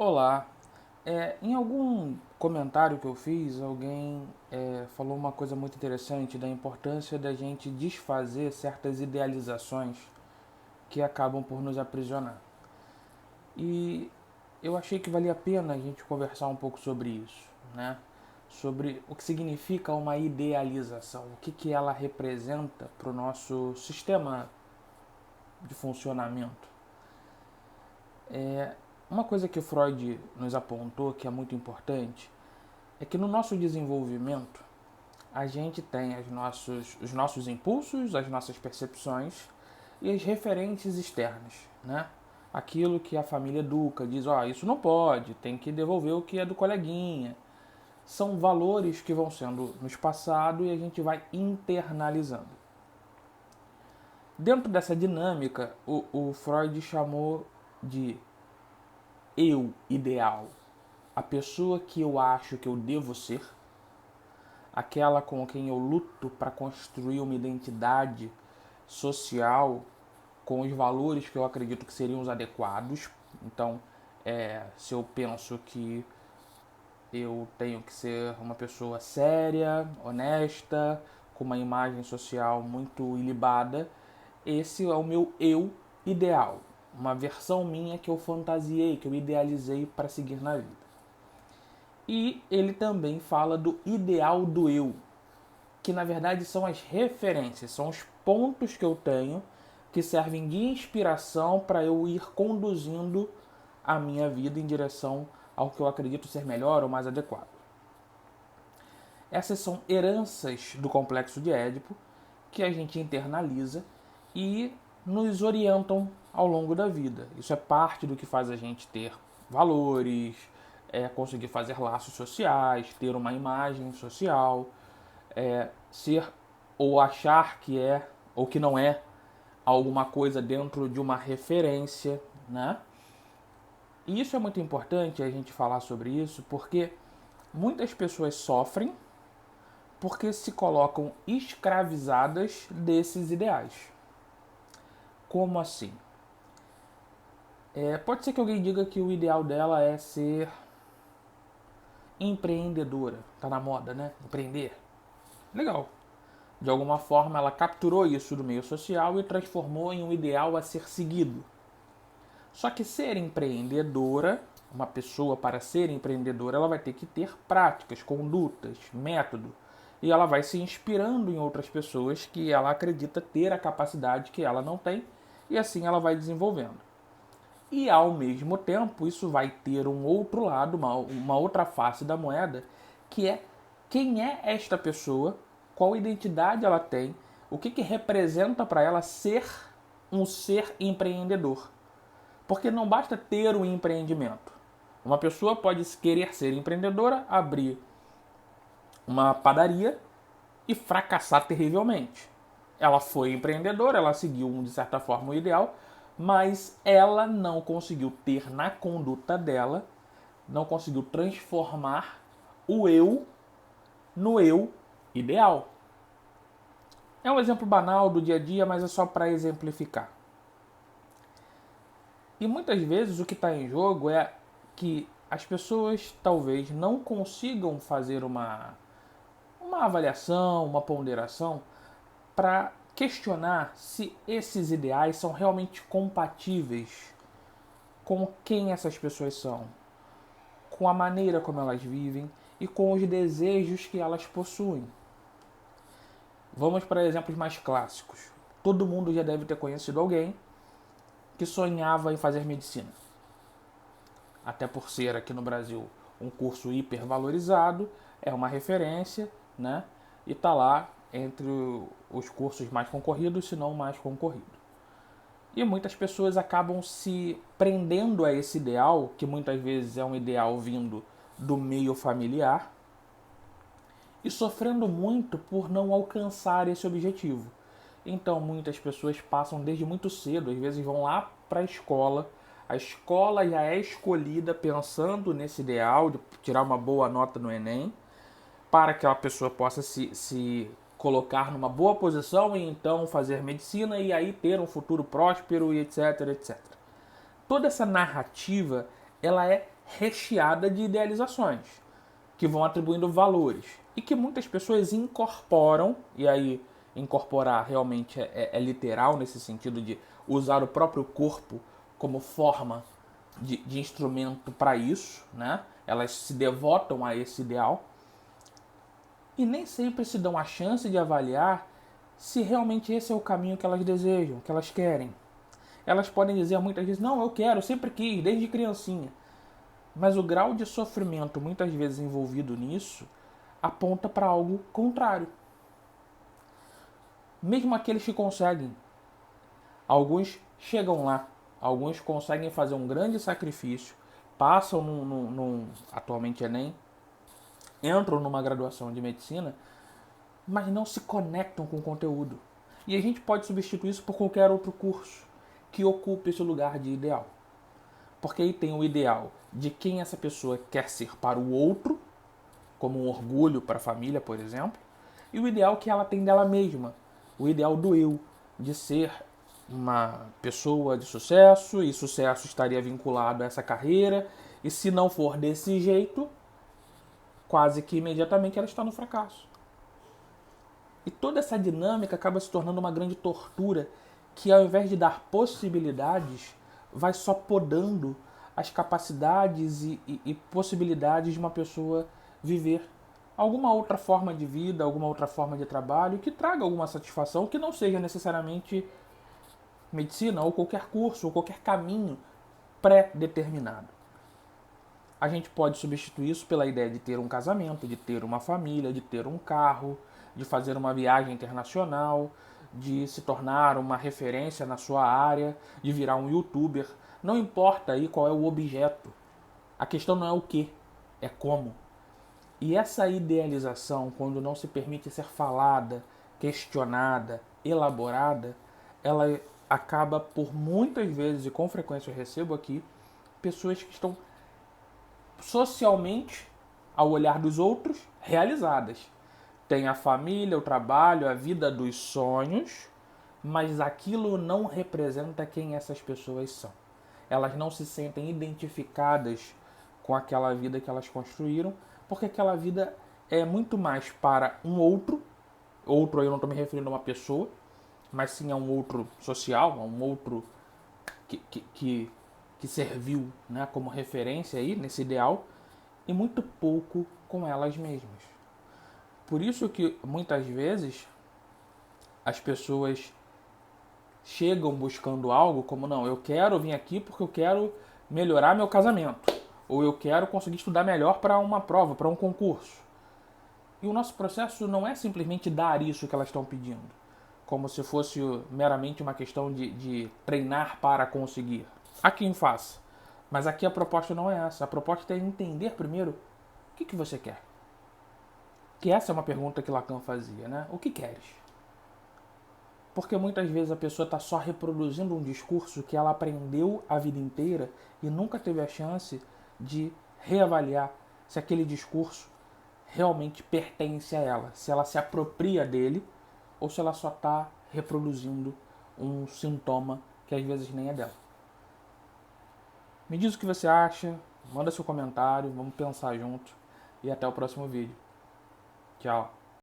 Olá. Em algum comentário que eu fiz, alguém falou uma coisa muito interessante da importância da gente desfazer certas idealizações que acabam por nos aprisionar. E eu achei que valia a pena a gente conversar um pouco sobre isso, né? Sobre o que significa uma idealização, o que ela representa para o nosso sistema de funcionamento. Uma coisa que o Freud nos apontou que é muito importante é que no nosso desenvolvimento a gente tem os nossos impulsos, as nossas percepções e as referências externas, né? Aquilo que a família educa, diz, ó, isso não pode, tem que devolver o que é do coleguinha. São valores que vão sendo nos passados e a gente vai internalizando. Dentro dessa dinâmica, o Freud chamou de eu ideal, a pessoa que eu acho que eu devo ser, aquela com quem eu luto para construir uma identidade social com os valores que eu acredito que seriam os adequados. Então, se eu penso que eu tenho que ser uma pessoa séria, honesta, com uma imagem social muito ilibada, esse é o meu eu ideal, uma versão minha que eu fantasiei, que eu idealizei para seguir na vida. E ele também fala do ideal do eu, que na verdade são as referências, são os pontos que eu tenho que servem de inspiração para eu ir conduzindo a minha vida em direção ao que eu acredito ser melhor ou mais adequado. Essas são heranças do complexo de Édipo que a gente internaliza e nos orientam ao longo da vida. Isso é parte do que faz a gente ter valores, conseguir fazer laços sociais, ter uma imagem social, ser ou achar que é ou que não é alguma coisa dentro de uma referência, né? E isso é muito importante a gente falar sobre isso porque muitas pessoas sofrem porque se colocam escravizadas desses ideais. Como assim? Pode ser que alguém diga que o ideal dela é ser empreendedora. Tá na moda, né? Empreender. Legal. De alguma forma ela capturou isso do meio social e transformou em um ideal a ser seguido. Só que ser empreendedora, uma pessoa para ser empreendedora, ela vai ter que ter práticas, condutas, método. E ela vai se inspirando em outras pessoas que ela acredita ter a capacidade que ela não tem, e assim ela vai desenvolvendo. E ao mesmo tempo, isso vai ter um outro lado, uma outra face da moeda, que é quem é esta pessoa, qual identidade ela tem, o que representa para ela ser um ser empreendedor. Porque não basta ter um empreendimento. Uma pessoa pode querer ser empreendedora, abrir uma padaria e fracassar terrivelmente. Ela foi empreendedora, ela seguiu de certa forma o ideal, mas ela não conseguiu ter na conduta dela, não conseguiu transformar o eu no eu ideal. É um exemplo banal do dia a dia, mas é só para exemplificar. E muitas vezes o que está em jogo é que as pessoas talvez não consigam fazer uma avaliação, uma ponderação para questionar se esses ideais são realmente compatíveis com quem essas pessoas são, com a maneira como elas vivem e com os desejos que elas possuem. Vamos para exemplos mais clássicos. Todo mundo já deve ter conhecido alguém que sonhava em fazer medicina. Até por ser aqui no Brasil um curso hipervalorizado, é uma referência, né? E está lá entre os cursos mais concorridos, se não o mais concorrido. E muitas pessoas acabam se prendendo a esse ideal, que muitas vezes é um ideal vindo do meio familiar, e sofrendo muito por não alcançar esse objetivo. Então muitas pessoas passam desde muito cedo, às vezes vão lá para a escola já é escolhida pensando nesse ideal de tirar uma boa nota no Enem, para que a pessoa possa se colocar numa boa posição e então fazer medicina e aí ter um futuro próspero e etc, etc. Toda essa narrativa ela é recheada de idealizações que vão atribuindo valores e que muitas pessoas incorporam, e aí incorporar realmente é literal nesse sentido de usar o próprio corpo como forma de instrumento para isso, né? Elas se devotam a esse ideal e nem sempre se dão a chance de avaliar se realmente esse é o caminho que elas desejam, que elas querem. Elas podem dizer muitas vezes, não, eu quero, sempre quis, desde criancinha. Mas o grau de sofrimento muitas vezes envolvido nisso aponta para algo contrário. Mesmo aqueles que conseguem, alguns chegam lá, alguns conseguem fazer um grande sacrifício, passam atualmente Enem, entram numa graduação de medicina, mas não se conectam com o conteúdo. E a gente pode substituir isso por qualquer outro curso que ocupe esse lugar de ideal. Porque aí tem o ideal de quem essa pessoa quer ser para o outro, como um orgulho para a família, por exemplo, e o ideal que ela tem dela mesma, o ideal do eu, de ser uma pessoa de sucesso, e sucesso estaria vinculado a essa carreira, e se não for desse jeito, quase que imediatamente ela está no fracasso. E toda essa dinâmica acaba se tornando uma grande tortura que, ao invés de dar possibilidades, vai só podando as capacidades e possibilidades de uma pessoa viver alguma outra forma de vida, alguma outra forma de trabalho que traga alguma satisfação, que não seja necessariamente medicina ou qualquer curso ou qualquer caminho pré-determinado. A gente pode substituir isso pela ideia de ter um casamento, de ter uma família, de ter um carro, de fazer uma viagem internacional, de se tornar uma referência na sua área, de virar um youtuber. Não importa aí qual é o objeto. A questão não é o que, é como. E essa idealização, quando não se permite ser falada, questionada, elaborada, ela acaba por muitas vezes, e com frequência eu recebo aqui, pessoas que estão socialmente, ao olhar dos outros, realizadas. Tem a família, o trabalho, a vida dos sonhos, mas aquilo não representa quem essas pessoas são. Elas não se sentem identificadas com aquela vida que elas construíram, porque aquela vida é muito mais para um outro. Outro, aí eu não estou me referindo a uma pessoa, mas sim a um outro social, a um outro que serviu, né, como referência aí nesse ideal, e muito pouco com elas mesmas. Por isso que muitas vezes as pessoas chegam buscando algo como, não, eu quero vir aqui porque eu quero melhorar meu casamento, ou eu quero conseguir estudar melhor para uma prova, para um concurso. E o nosso processo não é simplesmente dar isso que elas estão pedindo, como se fosse meramente uma questão de treinar para conseguir. Há quem faça, mas aqui a proposta não é essa. A proposta é entender primeiro o que você quer. Que essa é uma pergunta que Lacan fazia, né? O que queres? Porque muitas vezes a pessoa está só reproduzindo um discurso que ela aprendeu a vida inteira e nunca teve a chance de reavaliar se aquele discurso realmente pertence a ela, se ela se apropria dele ou se ela só está reproduzindo um sintoma que às vezes nem é dela. Me diz o que você acha, manda seu comentário, vamos pensar junto e até o próximo vídeo. Tchau.